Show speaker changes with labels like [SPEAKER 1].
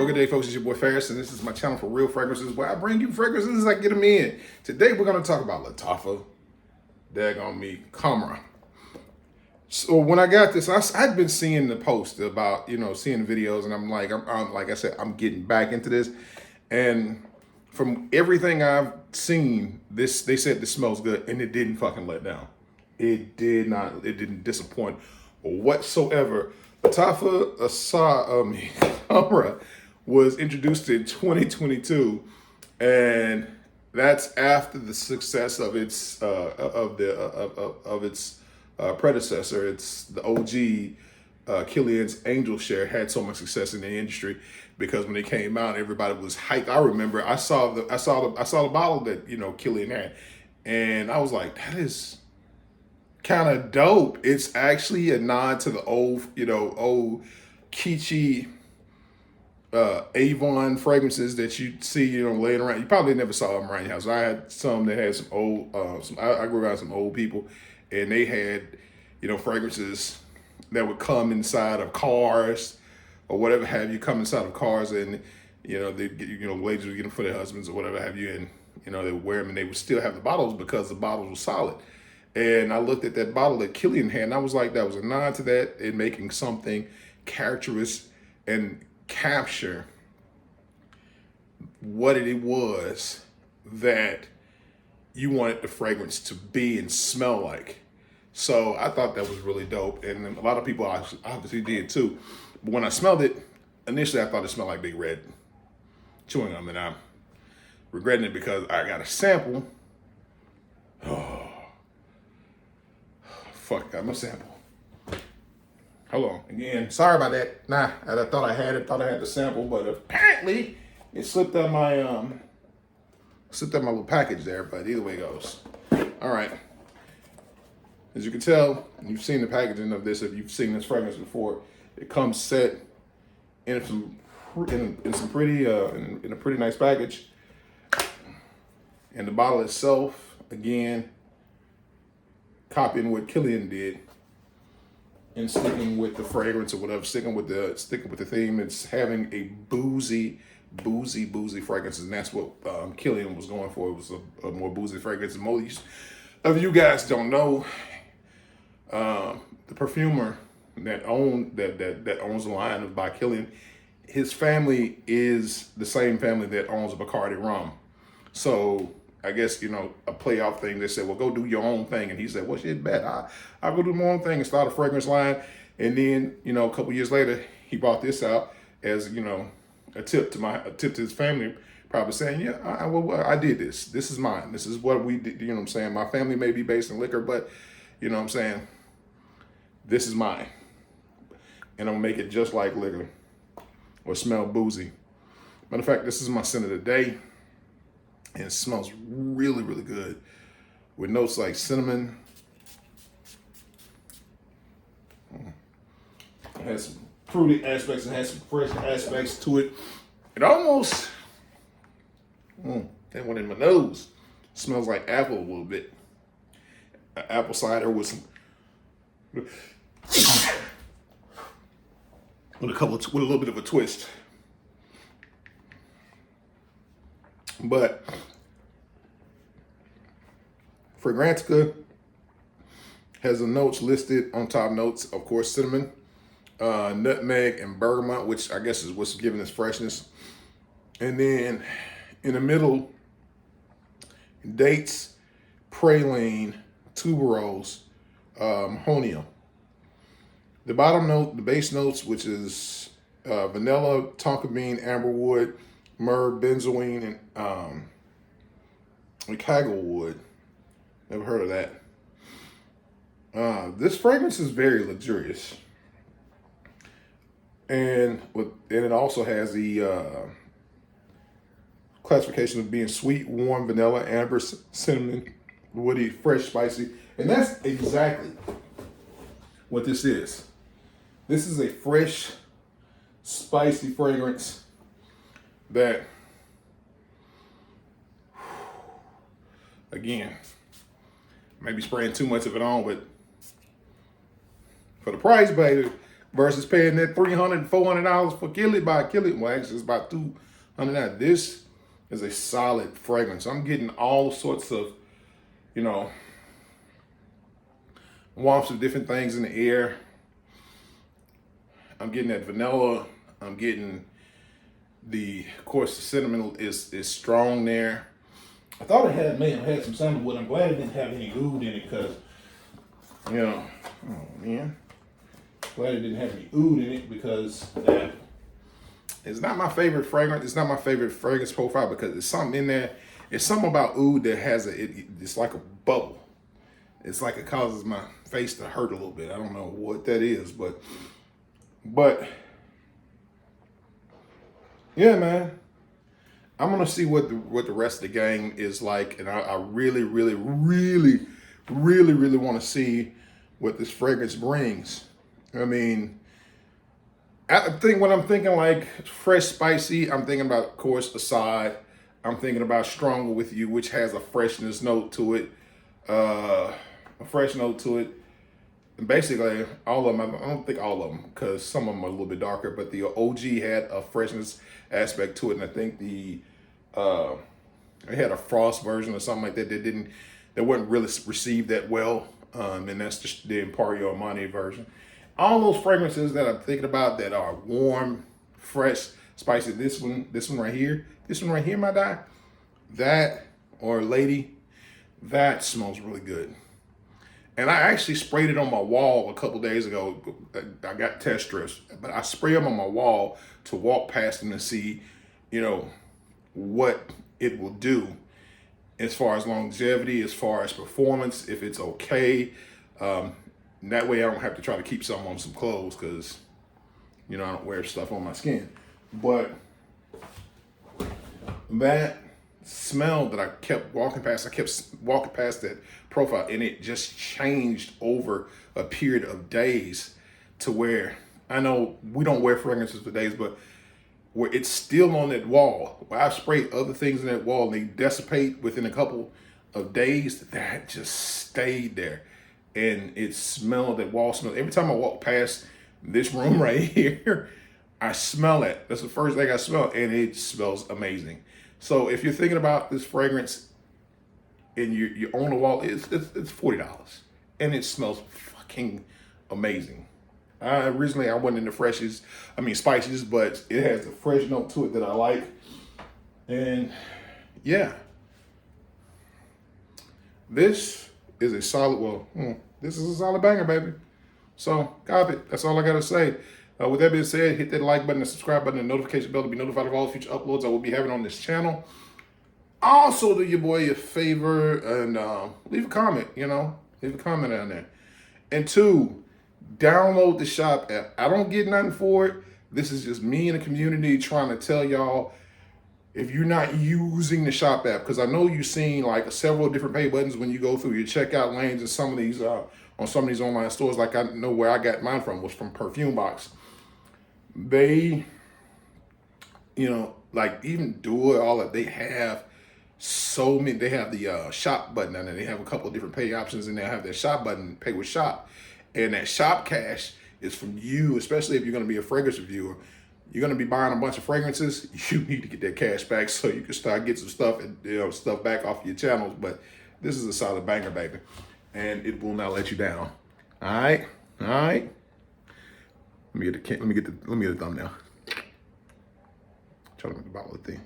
[SPEAKER 1] good day, folks. It's your boy Ferris, and this is my channel for real fragrances, where I bring you fragrances as I get them in. Today, we're going to talk about Lattafa Khamrah. So when I got this, I'd been seeing the post about, seeing videos, and I'm like I said, I'm getting back into this. And from everything I've seen, they said this smells good, and it didn't fucking let down. It didn't disappoint whatsoever. Lattafa Khamrah was introduced in 2022, and that's after the success of its predecessor. It's the OG Killian's Angel Share had so much success in the industry because when it came out, everybody was hyped. I remember I saw the bottle that Killian had, and I was like, that is kind of dope. It's actually a nod to the old kitschy Avon fragrances that you see, laying around. You probably never saw them around your house. I had some that had some old, I grew around some old people, and they had, fragrances that would come inside of cars or whatever have you, come inside of cars, and they get, ladies would get them for their husbands or whatever have you, and they would wear them, and they would still have the bottles because the bottles were solid. And I looked at that bottle that Killian had, and I was like, that was a nod to that in making something characteristic and capture what it was that you wanted the fragrance to be and smell like. So I thought that was really dope, and a lot of people obviously did too. But when I smelled it, initially I thought it smelled like Big Red chewing gum, and I'm regretting it because I got a sample. Oh, fuck, got my sample. Hold on, again, sorry about that. Nah, I thought I had the sample, but apparently it slipped out my little package there, but either way it goes. All right, as you can tell, you've seen the packaging of this, if you've seen this fragrance before, it comes set in some pretty in a pretty nice package. And the bottle itself, again, copying what Killian did and sticking with the fragrance or whatever, sticking with the theme. It's having a boozy fragrance, and that's what Killian was going for. It was a more boozy fragrance. And most of you guys don't know, the perfumer that owns the line of by Killian, his family is the same family that owns Bacardi rum. So I guess, a playoff thing, they said, well, go do your own thing. And he said, well, shit, bet. I'll go do my own thing and start a fragrance line. And then, a couple years later, he brought this out as, a tip to his family, probably saying, yeah, I did this. This is mine. This is what we did. You know what I'm saying? My family may be based in liquor, but you know what I'm saying? This is mine. And I'm gonna make it just like liquor or smell boozy. Matter of fact, this is my scent of the day. And it smells really, really good with notes like cinnamon. It has some fruity aspects and has some fresh aspects to it. It almost, that went in my nose. It smells like apple a little bit. Apple cider with some, with a little bit of a twist. But Fragrantica has the notes listed on top notes, of course, cinnamon, nutmeg, and bergamot, which I guess is what's giving this freshness. And then in the middle, dates, praline, tuberose, honeycomb. The bottom note, the base notes, which is vanilla, tonka bean, amberwood, myrrh, benzoin, and caglewood. Never heard of that. This fragrance is very luxurious, and it also has the classification of being sweet, warm, vanilla, amber, cinnamon, woody, fresh, spicy, and that's exactly what this is. This is a fresh, spicy fragrance that, again, maybe spraying too much of it on, but for the price, baby, versus paying that $300, $400 for Kill It by Kill It. Well, actually, it's about $200. This is a solid fragrance. I'm getting all sorts of, you know, wafts of different things in the air. I'm getting that vanilla. I'm getting of course, the cinnamon is strong there. I thought it may have had some sandalwood. I'm glad it didn't have any oud in it because, you know, oh man. Glad it didn't have any oud in it because it's not my favorite fragrance. It's not my favorite fragrance profile because there's something in there. It's something about oud that has it's like a bubble. It's like it causes my face to hurt a little bit. I don't know what that is, but yeah, man. I'm gonna see what the rest of the gang is like, and I really want to see what this fragrance brings. I mean, when I'm thinking like fresh, spicy, I'm thinking about, of course, Aside. I'm thinking about Stronger With You, which has a freshness note to it, a fresh note to it. And basically, all of them, I don't think all of them, because some of them are a little bit darker, but the OG had a freshness aspect to it, and I think it had a frost version or something like that that wasn't really received that well, and that's just the Imperio Armani version. All those fragrances that I'm thinking about that are warm, fresh, spicy. This one right here, my guy, that or lady, that smells really good. And I actually sprayed it on my wall a couple days ago. I got test strips, but I spray them on my wall to walk past them and see, you know, what it will do as far as longevity, as far as performance, if it's okay. That way I don't have to try to keep some on some clothes because, you know, I don't wear stuff on my skin. But that smell that I kept walking past that profile, and it just changed over a period of days to where I know we don't wear fragrances for days, but where it's still on that wall. Where I've sprayed other things in that wall and they dissipate within a couple of days, that just stayed there. And it smelled, that wall smell. Every time I walk past this room right here, I smell it. That's the first thing I smell, and it smells amazing. So if you're thinking about this fragrance and you own a wall, it's $40, and it smells fucking amazing. Originally I wasn't into spices, but it has a fresh note to it that I like, and yeah, this is a solid. This is a solid banger, baby. So copy it. That's all I gotta say. With that being said, hit that like button, the subscribe button, and notification bell to be notified of all future uploads I will be having on this channel. Also, do your boy a favor and leave a comment, leave a comment down there. And 2, download the Shop app. I don't get nothing for it. This is just me and the community trying to tell y'all, if you're not using the Shop app, because I know you've seen like several different pay buttons when you go through your checkout lanes and some of these on some of these online stores. Like I know where I got mine from was from Perfume Box. They, like even Duo, all that, they have so many. They have the shop button on there. They have a couple of different pay options, and they have their shop button, pay with shop. And that shop cash is from you, especially if you're going to be a fragrance reviewer. You're going to be buying a bunch of fragrances. You need to get that cash back so you can start getting some stuff and stuff back off your channels. But this is a solid banger, baby, and it will not let you down. All right. Let me get the thumbnail. Try to make the bottle of thing.